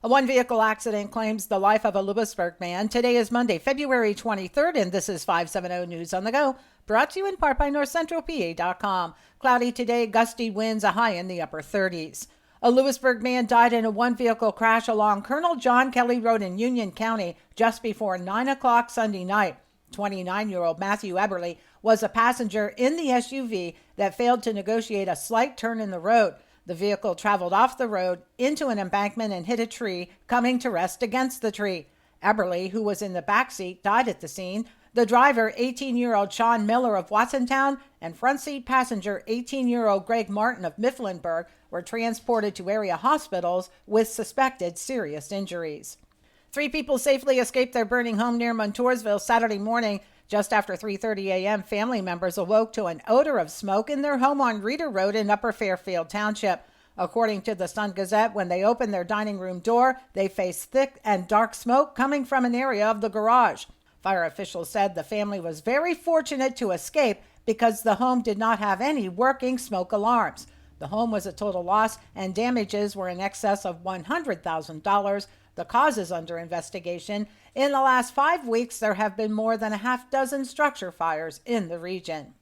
A one-vehicle accident claims the life of a Lewisburg man. Today is Monday, February 23rd, and this is 570 News on the Go, brought to you in part by NorthCentralPA.com. Cloudy today, gusty winds, a high in the upper 30s. A Lewisburg man died in a one-vehicle crash along Colonel John Kelly Road in Union County just before 9 o'clock Sunday night. 29-year-old Matthew Eberly was a passenger in the SUV that failed to negotiate a slight turn in the road. The vehicle traveled off the road into an embankment and hit a tree, coming to rest against the tree. Eberly, who was in the back seat, died at the scene. The driver, 18-year-old Sean Miller of Watsontown, and front seat passenger, 18-year-old Greg Martin of Mifflinburg, were transported to area hospitals with suspected serious injuries. 3 people safely escaped their burning home near Montoursville Saturday morning. Just after 3:30 a.m., family members awoke to an odor of smoke in their home on Reeder Road in Upper Fairfield Township. According to the Sun-Gazette, when they opened their dining room door, they faced thick and dark smoke coming from an area of the garage. Fire officials said the family was very fortunate to escape because the home did not have any working smoke alarms. The home was a total loss and damages were in excess of $100,000. The cause is under investigation. In the last 5 weeks, there have been more than a half dozen structure fires in the region.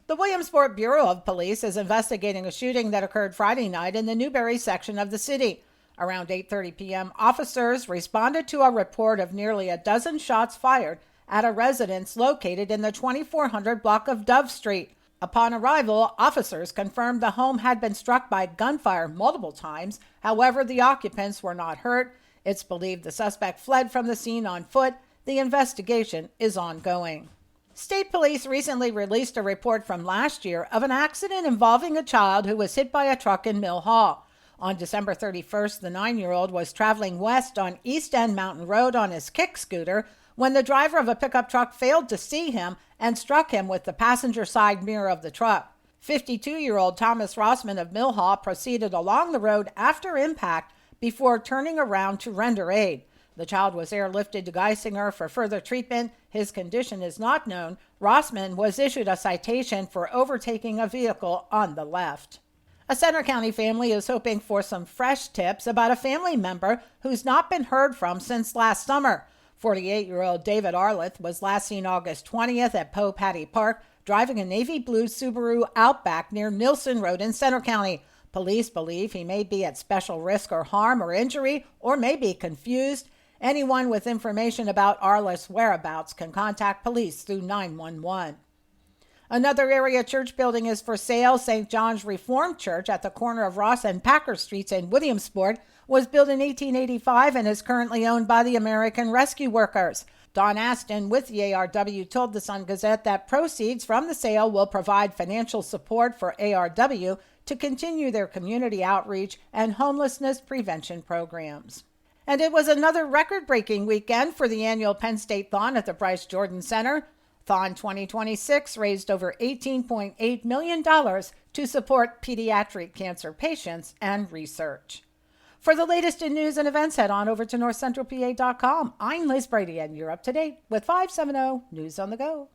The Williamsport Bureau of Police is investigating a shooting that occurred Friday night in the Newberry section of the city. Around 8:30 p.m., officers responded to a report of nearly a dozen shots fired at a residence located in the 2400 block of Dove Street. Upon arrival, officers confirmed the home had been struck by gunfire multiple times. However, the occupants were not hurt. It's believed the suspect fled from the scene on foot. The investigation is ongoing. State police recently released a report from last year of an accident involving a child who was hit by a truck in Mill Hall. On December 31st, the 9-year-old was traveling west on East End Mountain Road on his kick scooter when the driver of a pickup truck failed to see him and struck him with the passenger side mirror of the truck. 52-year-old Thomas Rossman of Mill Hall proceeded along the road after impact before turning around to render aid. The child was airlifted to Geisinger for further treatment. His condition is not known. Rossman was issued a citation for overtaking a vehicle on the left. A Center County family is hoping for some fresh tips about a family member who's not been heard from since last summer. 48-year-old David Arleth was last seen August 20th at Poe Patty Park, driving a navy blue Subaru Outback near Nilson Road in Center County. Police believe he may be at special risk or harm or injury, or may be confused. Anyone with information about Arleth's whereabouts can contact police through 911. Another area church building is for sale. St. John's Reformed Church at the corner of Ross and Packer Streets in Williamsport was built in 1885 and is currently owned by the American Rescue Workers. Don Aston with the ARW told the Sun-Gazette that proceeds from the sale will provide financial support for ARW to continue their community outreach and homelessness prevention programs. And it was another record-breaking weekend for the annual Penn State Thon at the Bryce Jordan Center. Thon 2026 raised over $18.8 million to support pediatric cancer patients and research. For the latest in news and events, head on over to NorthCentralPA.com. I'm Liz Brady, and you're up to date with 570 News on the Go.